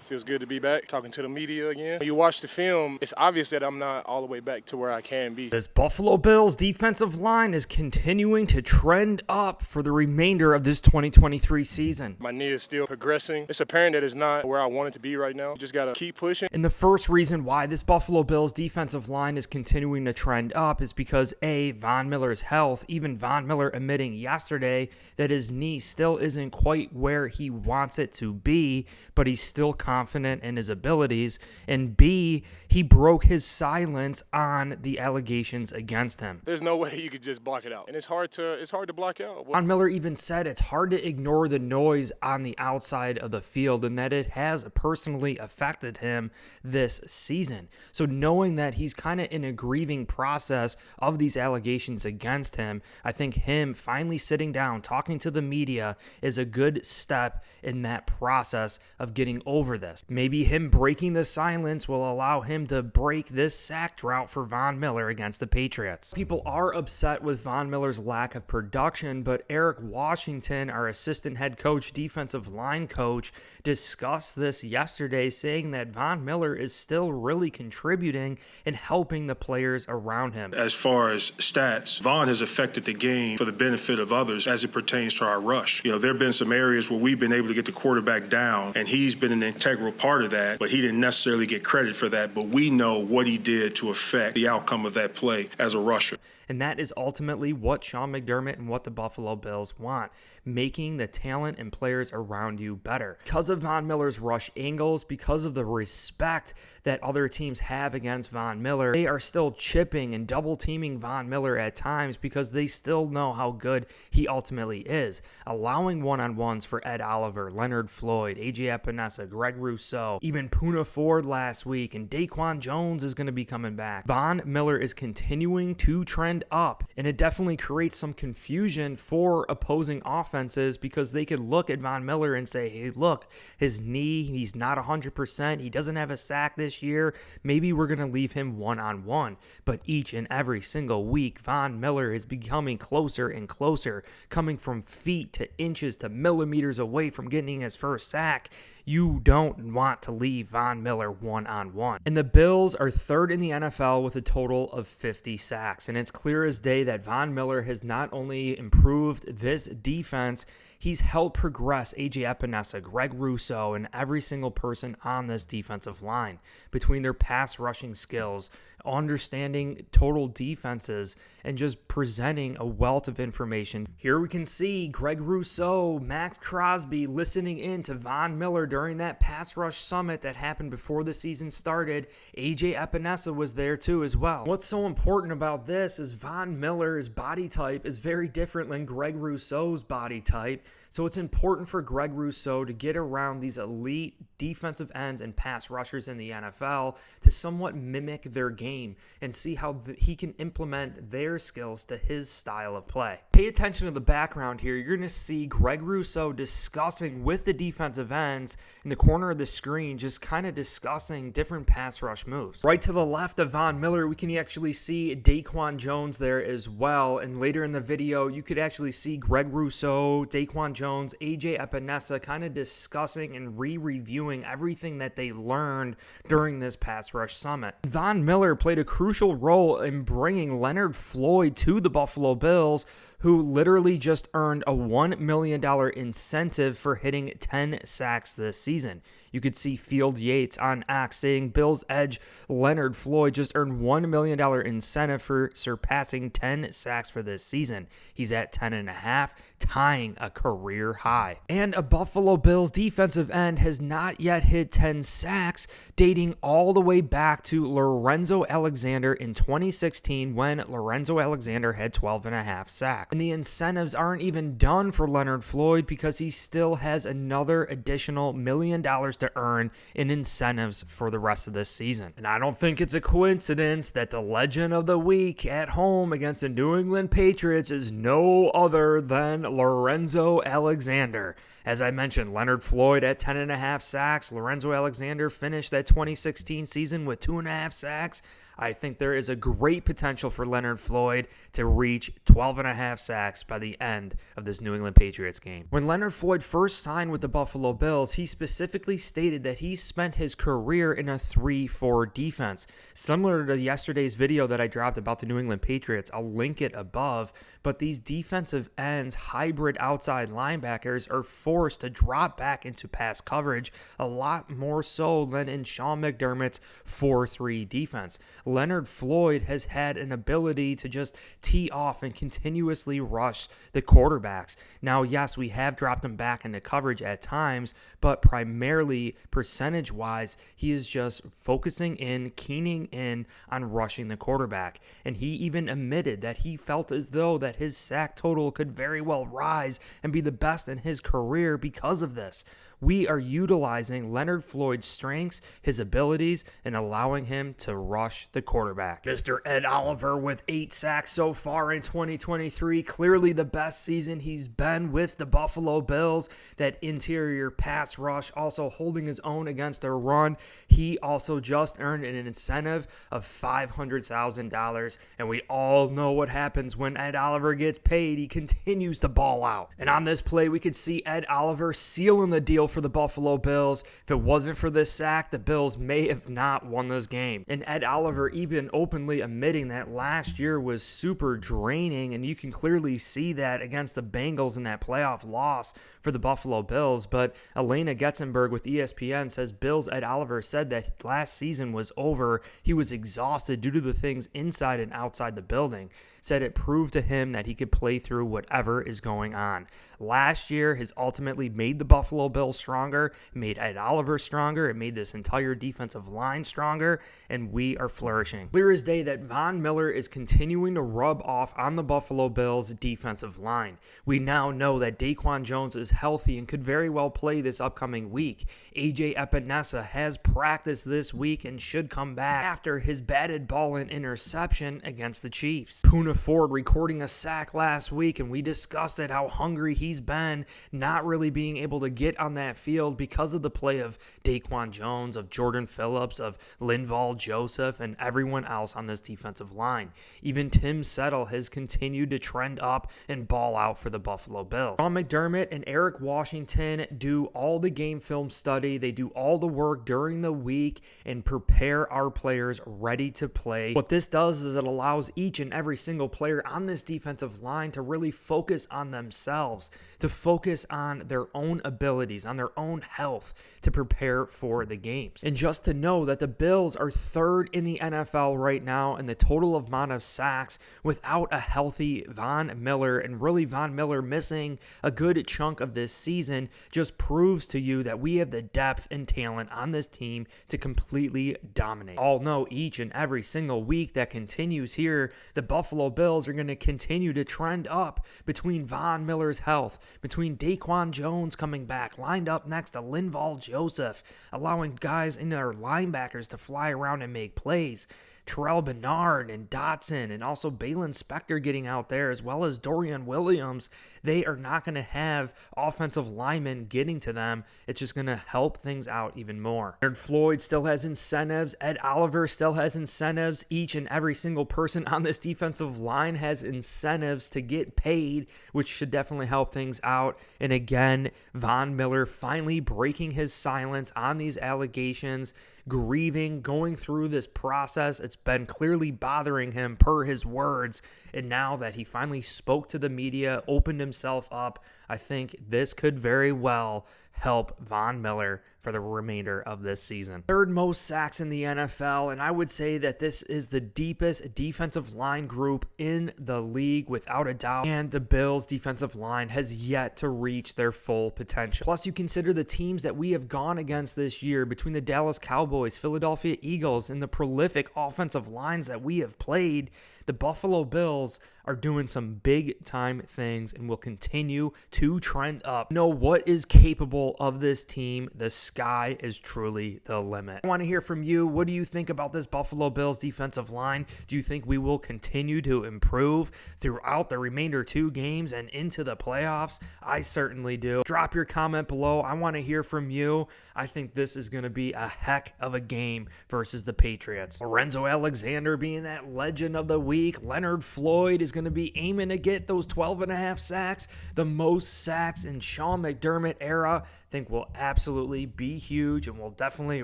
Feels good to be back, talking to the media again. When you watch the film, it's obvious that I'm not all the way back to where I can be. This Buffalo Bills defensive line is continuing to trend up for the remainder of this 2023 season. My knee is still progressing. It's apparent that it's not where I want it to be right now. Just got to keep pushing. And the first reason why this Buffalo Bills defensive line is continuing to trend up is because A, Von Miller's health, even Von Miller admitting yesterday that his knee still isn't quite where he wants it to be, but he's still confident in his abilities, and B, he broke his silence on the allegations against him. There's no way you could just block it out, and it's hard to block out. Von Miller even said it's hard to ignore the noise on the outside of the field and that it has personally affected him this season. So knowing that he's kind of in a grieving process of these allegations against him, I think him finally sitting down, talking to the media is a good step in that process of getting over this. Maybe him breaking the silence will allow him to break this sack drought for Von Miller against the Patriots. People are upset with Von Miller's lack of production, but Eric Washington, our assistant head coach, defensive line coach, discussed this yesterday, saying that Von Miller is still really contributing and helping the players around him. As far as stats, Von has affected the game for the benefit of others as it pertains to our rush. There have been some areas where we've been able to get the quarterback down, and he's been an integral part of that, but he didn't necessarily get credit for that. But we know what he did to affect the outcome of that play as a rusher. And that is ultimately what Sean McDermott and what the Buffalo Bills want, making the talent and players around you better. Because of Von Miller's rush angles, because of the respect that other teams have against Von Miller, they are still chipping and double teaming Von Miller at times because they still know how good he ultimately is, allowing one-on-ones for Ed Oliver, Leonard Floyd, AJ Epenesa, Greg Rousseau, even Poona Ford last week, and Daquan Jones is going to be coming back. Von Miller is continuing to trend up, and it definitely creates some confusion for opposing offenses because they could look at Von Miller and say, hey, look, his knee, he's not 100%, he doesn't have a sack this year, maybe we're going to leave him one-on-one. But each and every single week, Von Miller is becoming closer and closer, coming from feet to inches to millimeters away from getting his first sack. You don't want to leave Von Miller one-on-one. And the Bills are third in the NFL with a total of 50 sacks. And it's clear as day that Von Miller has not only improved this defense, he's helped progress AJ Epenesa, Greg Rousseau, and every single person on this defensive line between their pass rushing skills, understanding total defenses, and just presenting a wealth of information. Here we can see Greg Rousseau, Max Crosby listening in to Von Miller during that pass rush summit that happened before the season started. AJ Epenesa was there too as well. What's so important about this is Von Miller's body type is very different than Greg Rousseau's body type. So it's important for Greg Rousseau to get around these elite defensive ends and pass rushers in the NFL to somewhat mimic their game and see how he can implement their skills to his style of play. Pay attention to the background here. You're going to see Greg Rousseau discussing with the defensive ends in the corner of the screen, just kind of discussing different pass rush moves. Right to the left of Von Miller, we can actually see Daquan Jones there as well. And later in the video, you could actually see Greg Rousseau, Daquan Jones, AJ Epenesa kind of discussing and re-reviewing everything that they learned during this pass rush summit. Von Miller played a crucial role in bringing Leonard Floyd to the Buffalo Bills, who literally just earned a $1 million incentive for hitting 10 sacks this season. You could see Field Yates on X saying Bills edge Leonard Floyd just earned $1 million incentive for surpassing 10 sacks for this season. He's at 10.5, tying a career high. And a Buffalo Bills defensive end has not yet hit 10 sacks, dating all the way back to Lorenzo Alexander in 2016 when Lorenzo Alexander had 12.5 sacks. And the incentives aren't even done for Leonard Floyd because he still has another additional $1 million to earn in incentives for the rest of this season. And I don't think it's a coincidence that the legend of the week at home against the New England Patriots is no other than Lorenzo Alexander. As I mentioned, Leonard Floyd at 10.5 sacks. Lorenzo Alexander finished that 2016 season with 2.5 sacks. I think there is a great potential for Leonard Floyd to reach 12.5 sacks by the end of this New England Patriots game. When Leonard Floyd first signed with the Buffalo Bills, he specifically stated that he spent his career in a 3-4 defense. Similar to yesterday's video that I dropped about the New England Patriots, I'll link it above, but these defensive ends, hybrid outside linebackers, are forced to drop back into pass coverage a lot more so than in Sean McDermott's 4-3 defense. Leonard Floyd has had an ability to just tee off and continuously rush the quarterbacks. Now, yes, we have dropped him back into coverage at times, but primarily percentage-wise, he is just focusing in, keening in on rushing the quarterback. And he even admitted that he felt as though that his sack total could very well rise and be the best in his career because of this. We are utilizing Leonard Floyd's strengths, his abilities, and allowing him to rush the quarterback. Mr. Ed Oliver with 8 sacks so far in 2023. Clearly the best season he's been with the Buffalo Bills. That interior pass rush, also holding his own against their run. He also just earned an incentive of $500,000. And we all know what happens when Ed Oliver gets paid. He continues to ball out. And on this play, we could see Ed Oliver sealing the deal for the Buffalo Bills. If it wasn't for this sack, the Bills may have not won this game. And Ed Oliver even openly admitting that last year was super draining, and you can clearly see that against the Bengals in that playoff loss for the Buffalo Bills. But Elena Getzenberg with ESPN says Bills Ed Oliver said that last season was over. He was exhausted due to the things inside and outside the building. Said it proved to him that he could play through whatever is going on. Last year has ultimately made the Buffalo Bills stronger, made Ed Oliver stronger, it made this entire defensive line stronger, and we are flourishing. Clear as day that Von Miller is continuing to rub off on the Buffalo Bills defensive line. We now know that Daquan Jones is healthy and could very well play this upcoming week. AJ Epinesa has practiced this week and should come back after his batted ball and interception against the Chiefs. Poona Ford recording a sack last week, and we discussed it, how hungry he's been, not really being able to get on that field because of the play of Daquan Jones, of Jordan Phillips, of Linval Joseph, and everyone else on this defensive line. Even Tim Settle has continued to trend up and ball out for the Buffalo Bills. Sean McDermott and Eric Washington do all the game film study. They do all the work during the week and prepare our players ready to play. What this does is it allows each and every single player on this defensive line to really focus on themselves, to focus on their own abilities, on their own health, to prepare for the games. And just to know that the Bills are third in the NFL right now in the total amount of sacks without a healthy Von Miller, and really Von Miller missing a good chunk of this season, just proves to you that we have the depth and talent on this team to completely dominate. All know each and every single week that continues here, the Buffalo Bills are going to continue to trend up between Von Miller's health, between Daquan Jones coming back, lined up next to Linval Joseph, allowing guys in their linebackers to fly around and make plays. Terrell Bernard and Dotson, and also Balin Spector getting out there, as well as Dorian Williams. They are not going to have offensive linemen getting to them. It's just going to help things out even more. Leonard Floyd still has incentives. Ed Oliver still has incentives. Each and every single person on this defensive line has incentives to get paid, which should definitely help things out. And again, Von Miller finally breaking his silence on these allegations, grieving, going through this process. It's been clearly bothering him per his words. And now that he finally spoke to the media, opened himself up, I think this could very well help Von Miller for the remainder of this season. Third most sacks in the NFL, and I would say that this is the deepest defensive line group in the league without a doubt, and the Bills' defensive line has yet to reach their full potential. Plus, you consider the teams that we have gone against this year between the Dallas Cowboys, Philadelphia Eagles, and the prolific offensive lines that we have played. The Buffalo Bills are doing some big time things and will continue to trend up. Know what is capable of this team. The sky is truly the limit. I want to hear from you. What do you think about this Buffalo Bills defensive line? Do you think we will continue to improve throughout the remainder 2 games and into the playoffs? I certainly do. Drop your comment below. I want to hear from you. I think this is going to be a heck of a game versus the Patriots. Lorenzo Alexander being that legend of the week. Leonard Floyd is going to be aiming to get those 12.5 sacks, the most sacks in Sean McDermott era. I think will absolutely be huge and will definitely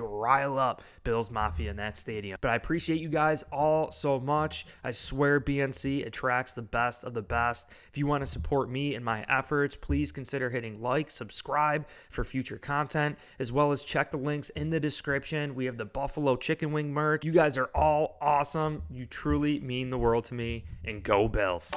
rile up Bills Mafia in that stadium. But I appreciate you guys all so much. I swear BNC attracts the best of the best. If you want to support me and my efforts, please consider hitting like, subscribe for future content, as well as check the links in the description. We have the Buffalo Chicken Wing merch. You guys are all awesome. You truly mean the world to me, and go Bills.